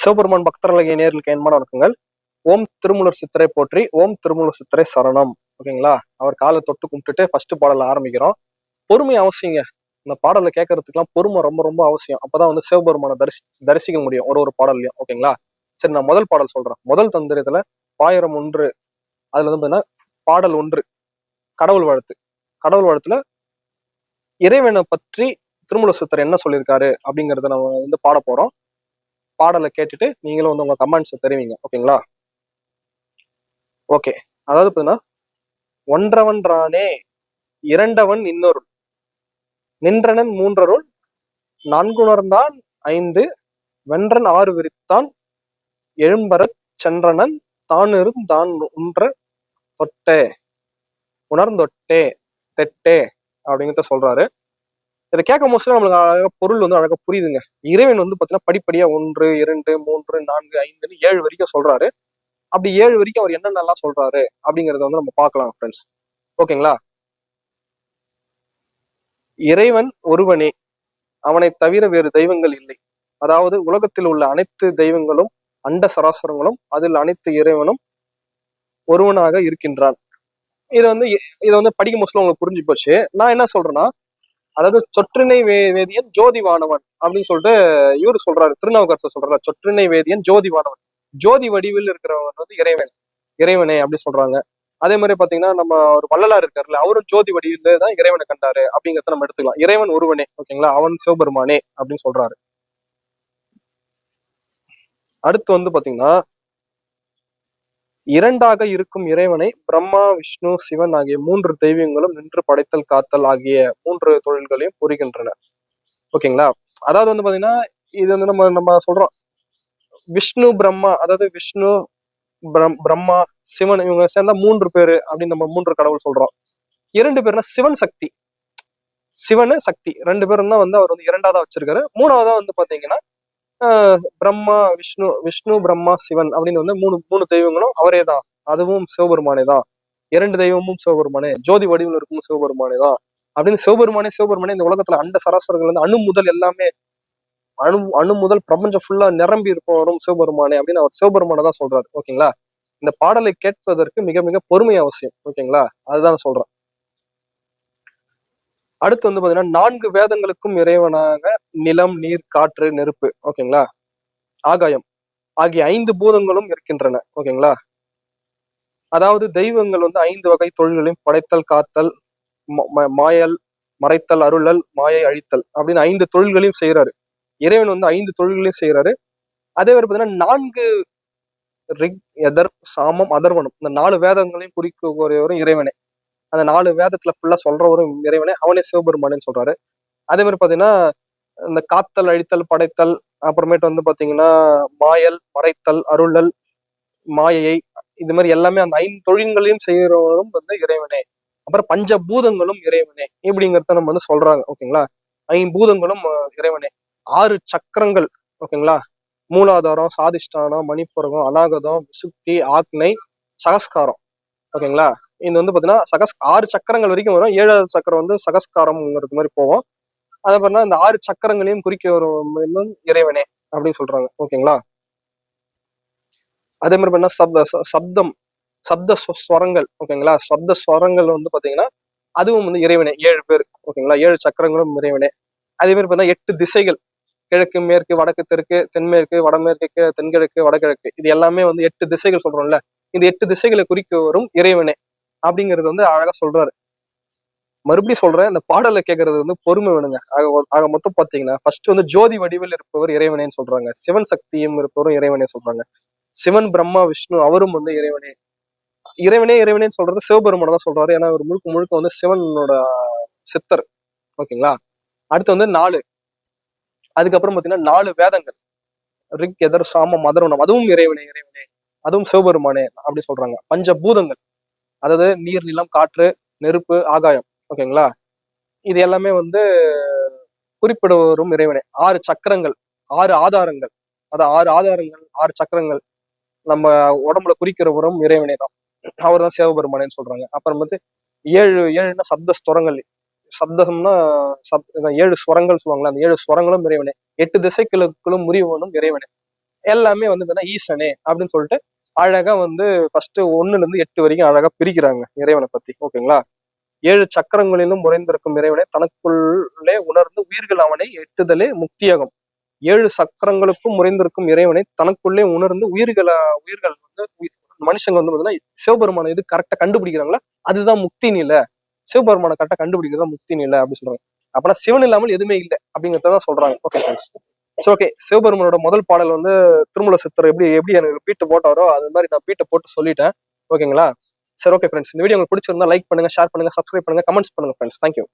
சிவபெருமான் பக்தர்களுக்கு நேர்களுக்கு என்மான வணக்கங்கள். ஓம் திருமூலர் சித்தரை போற்றி, ஓம் திருமூலர் சித்தரை சரணம். ஓகேங்களா? அவர் காலை தொட்டு கும்பிட்டுட்டு ஃபர்ஸ்ட் பாடல ஆரம்பிக்கிறோம். பொறுமை அவசியங்க. இந்த பாடலை கேட்கறதுக்குலாம் பொறுமை ரொம்ப ரொம்ப அவசியம். அப்பதான் வந்து சிவபெருமானை தரிசிக்க முடியும் ஒரு பாடல்லையும். ஓகேங்களா? சரி, நான் முதல் பாடல் சொல்றேன். முதல் தந்திரத்துல பாயிரம் ஒன்று, அதுல வந்து பாத்தீங்கன்னா பாடல் ஒன்று கடவுள் வாழ்த்து. கடவுள் வாழ்த்துல இறைவனை பற்றி திருமூல சித்தர் என்ன சொல்லியிருக்காரு அப்படிங்கறத நம்ம வந்து பாட போறோம். பாடலை கேட்டுட்டு நீங்களும் வந்து உங்க கமெண்ட்ஸ் தெரிவிங்க. ஓகேங்களா? ஓகே. அதாவது பாத்தீங்கன்னா, ஒன்றவன்றானே இரண்டவன் இன்னொரு நின்றனன் மூன்றருள் நான்குணர்ந்தான் ஐந்து வென்றன் ஆறு விரித்தான் எழும்பரச் சென்றனன் தானிருந் தான் உன்ற தொட்டே உணர்ந்தொட்டே தெட்டே அப்படிங்கிறத சொல்றாரு. இதை கேட்கும் போது நம்மளுக்கு அழகா பொருள் வந்து அழகா புரியுதுங்க. இறைவன் வந்து பாத்தீங்கன்னா படிப்படியா 1, 2, 3, 4, 5 7 வரைக்கும் சொல்றாரு. அப்படி 7 வரைக்கும் அவர் என்னென்னலாம் சொல்றாரு அப்படிங்கறத வந்து நம்ம பார்க்கலாம் ஃப்ரெண்ட்ஸ். ஓகேங்களா? இறைவன் ஒருவனே, அவனை தவிர வேறு தெய்வங்கள் இல்லை. அதாவது உலகத்தில் உள்ள அனைத்து தெய்வங்களும் அண்ட சராசரங்களும் அதில் அனைத்து இறைவனும் ஒருவனாக இருக்கின்றான். இதை வந்து படிக்கும் போது உங்களுக்கு புரிஞ்சு போச்சு. நான் என்ன சொல்றேன்னா, அதாவது சொற்றினை வேதியன் ஜோதிவானவன் அப்படின்னு சொல்லிட்டு இவரு சொல்றாரு, திருநாவுக்கரசர் சொல்றாரு. சொற்றினை வேதியன் ஜோதிவானவன், ஜோதி வடிவில் இருக்கிறவன் வந்து இறைவனே அப்படின்னு சொல்றாங்க. அதே மாதிரி பாத்தீங்கன்னா, நம்ம ஒரு வள்ளலார் இருக்காருல்ல, அவரும் ஜோதி வடிவில தான் இறைவனை கண்டாரு அப்படிங்கறத நம்ம எடுத்துக்கலாம். இறைவன் ஒருவனே, ஓகேங்களா, அவன் சிவபெருமானே அப்படின்னு சொல்றாரு. அடுத்து வந்து பாத்தீங்கன்னா, இரண்டாக இருக்கும் இறைவனை பிரம்மா விஷ்ணு சிவன் ஆகிய 3 தெய்வங்களும் நின்று படைத்தல் காத்தல் ஆகிய 3 தொழில்களையும் புரிகின்றன. ஓகேங்களா? அதாவது வந்து பாத்தீங்கன்னா, இது வந்து நம்ம நம்ம சொல்றோம் விஷ்ணு பிரம்மா, அதாவது விஷ்ணு பிரம்மா சிவன் இவங்க சேர்ந்தா 3 பேரு அப்படின்னு நம்ம 3 கடவுள் சொல்றோம். 2 பேர்னா சிவன் சக்தி, சிவனு சக்தி 2 பேரும் தான் வந்து அவர் வந்து இரண்டாவதா வச்சிருக்காரு. மூணாவதா வந்து பாத்தீங்கன்னா பிரம்மா விஷ்ணு, விஷ்ணு பிரம்மா சிவன் அப்படின்னு வந்து மூணு மூணு தெய்வங்களும் அவரே தான். அதுவும் சிவபெருமானே தான். 2 தெய்வமும் சிவபெருமானே, ஜோதி வடிவில் இருக்கும் சிவபெருமானே தான் அப்படின்னு சிவபெருமானே இந்த உலகத்துல அண்ட சராசரங்கள் வந்து அணு முதல் எல்லாமே, அணு அணு முதல் பிரபஞ்சம் ஃபுல்லா நிரம்பி இருப்பவரும் சிவபெருமானே அப்படின்னு அவர் சிவபெருமானை தான் சொல்றாரு. ஓகேங்களா? இந்த பாடலை கேட்பதற்கு மிக மிக பொறுமை அவசியம். ஓகேங்களா? அதுதான் சொல்றேன். அடுத்து வந்து பாத்தீங்கன்னா, 4 வேதங்களுக்கும் இறைவனாக நிலம், நீர், காற்று, நெருப்பு, ஓகேங்களா, ஆகாயம் ஆகிய 5 பூதங்களும் இருக்கின்றன. ஓகேங்களா? அதாவது தெய்வங்கள் வந்து 5 வகை தொழில்களையும் படைத்தல் காத்தல் மாயல் மறைத்தல் அருளல் மாயை அழித்தல் அப்படின்னு 5 தொழில்களையும் செய்யறாரு. இறைவன் வந்து 5 தொழில்களையும் செய்யறாரு. அதே மாதிரி பாத்தீங்கன்னா 4 ரிக் எதர் சாமம் அதர்வனம், இந்த 4 வேதங்களையும் குறிக்கக்கூடியவரும் இறைவனே. அந்த 4 வேதத்துல ஃபுல்லா சொல்றவரும் இறைவனே, அவனே சிவபெருமானேன்னு சொல்றாரு. அதே மாதிரி பாத்தீங்கன்னா, இந்த காத்தல் அழித்தல் படைத்தல், அப்புறமேட்டு வந்து பாத்தீங்கன்னா மாயல் மறைத்தல் அருளல் மாயையை, இது மாதிரி எல்லாமே அந்த 5 தொழில்களையும் செய்யறவரும் வந்து இறைவனே. அப்புறம் பஞ்சபூதங்களும் இறைவனே இப்படிங்கிறத நம்ம வந்து சொல்றாங்க. ஓகேங்களா? 5 பூதங்களும் இறைவனே. 6 சக்கரங்கள், ஓகேங்களா, மூலாதாரம், சாதிஷ்டானம், மணிப்புரகம், அநாகதம், விசுக்தி, ஆக்னை, சகஸ்காரம். ஓகேங்களா? இது வந்து பாத்தீங்கன்னா 6 சக்கரங்கள் வரைக்கும் வரும். 7வது சக்கரம் வந்து சகஸ்காரம்ங்கிறது மாதிரி போவோம். அதே மாதிரினா இந்த 6 சக்கரங்களையும் குறிக்க வரும் இறைவனே அப்படின்னு சொல்றாங்க. ஓகேங்களா? அதே மாதிரி பண்ணா சப்தம், சப்த ஸ்வரங்கள், ஓகேங்களா, சப்த ஸ்வரங்கள் வந்து பாத்தீங்கன்னா அதுவும் வந்து இறைவனே. 7 பேர், ஓகேங்களா, 7 சக்கரங்களும் இறைவனே. அதே மாதிரி பார்த்தா 8 திசைகள், கிழக்கு மேற்கு வடக்கு தெற்கு தென்மேற்கு வடமேற்கு தென்கிழக்கு வடகிழக்கு, இது எல்லாமே வந்து 8 திசைகள் சொல்றோம்ல, இந்த 8 திசைகளை குறிக்க வரும் இறைவனே அப்படிங்கிறது வந்து அழகா சொல்றாரு. மறுபடியும் சொல்றேன், இந்த பாடலை கேட்கறது வந்து பொறுமை வேணுங்க. ஆக மொத்தம் பாத்தீங்கன்னா, ஃபர்ஸ்ட் வந்து ஜோதி வடிவில் இருப்பவர் இறைவனேன்னு சொல்றாங்க. சிவன் சக்தியும் இருப்பவரும் இறைவனே சொல்றாங்க. சிவன் பிரம்மா விஷ்ணு அவரும் வந்து இறைவனே. இறைவனேன்னு சொல்றது சிவபெருமானை தான் சொல்றாரு. ஏன்னா அவர் முழுக்க முழுக்க வந்து சிவனோட சித்தர். ஓகேங்களா? அடுத்து வந்து 4, அதுக்கப்புறம் பாத்தீங்கன்னா 4 வேதங்கள், ரிக் எதர் சாமம் அதர்வனம், அதுவும் இறைவனே, அதுவும் சிவபெருமானே அப்படி சொல்றாங்க. பஞ்சபூதங்கள், அதாவது நீர் நிலம் காற்று நெருப்பு ஆகாயம், ஓகேங்களா, இது எல்லாமே வந்து குறிப்பிடுவரும் இறைவனே. 6 சக்கரங்கள், 6 ஆதாரங்கள், அதாவது 6 ஆதாரங்கள் 6 சக்கரங்கள் நம்ம உடம்புல குறிக்கிறவரும் இறைவனே தான். அவர் தான் சிவபெருமானேன்னு சொல்றாங்க. அப்புறம் வந்து 7 சப்த ஸ்வரங்கள், சப்தம்னா 7 ஸ்வரங்கள் சொல்லுவாங்களா, அந்த 7 ஸ்வரங்களும் இறைவனே. 8 திசைகளுக்குள்ளும் முறியவனும் இறைவனே. எல்லாமே வந்து ஈசனே அப்படின்னு சொல்லிட்டு அழகா வந்து ஃபர்ஸ்ட் 1ல இருந்து 8 வரைக்கும் அழகா பிரிக்கிறாங்க இறைவனை பத்தி. ஓகேங்களா? 7 சக்கரங்களிலும் உறைந்திருக்கும் இறைவனை தனக்குள்ளே உணர்ந்து உயிர்கள் அவனை எட்டுதலே முக்தியாகும். 7 சக்கரங்களுக்கும் உறைந்திருக்கும் இறைவனை தனக்குள்ளே உணர்ந்து உயிர்கள் வந்து மனுஷங்க வந்து பாத்தீங்கன்னா சிவபெருமான இது கரெக்டா கண்டுபிடிக்கிறாங்களா, அதுதான் முக்தி நிலை. சிவபெருமான கரெக்டா கண்டுபிடிக்கிறதா முக்தி நிலை அப்படின்னு சொல்றாங்க. அப்பனா சிவன் இல்லாமல் எதுவுமே இல்லை அப்படிங்கறதான் சொல்றாங்க. Okay friends. சோ ஓகே, சிவபெருமானோட முதல் பாடல் வந்து திருமூல சித்தர் எப்படி எப்படி எனக்கு பீட்டு போட்டாரோ அது மாதிரி நான் பீட்டை போட்டு சொல்லிட்டேன். ஓகேங்களா? சரி, ஓகே ஃப்ரெண்ட்ஸ், இந்த வீடியோ உங்களுக்கு பிடிச்சிருந்தா லைக் பண்ணுங்க, ஷேர் பண்ணுங்க, சப்ஸ்கிரைப் பண்ணுங்க, கமெண்ட்ஸ் பண்ணுங்க ஃப்ரெண்ட்ஸ். தேங்க்யூ.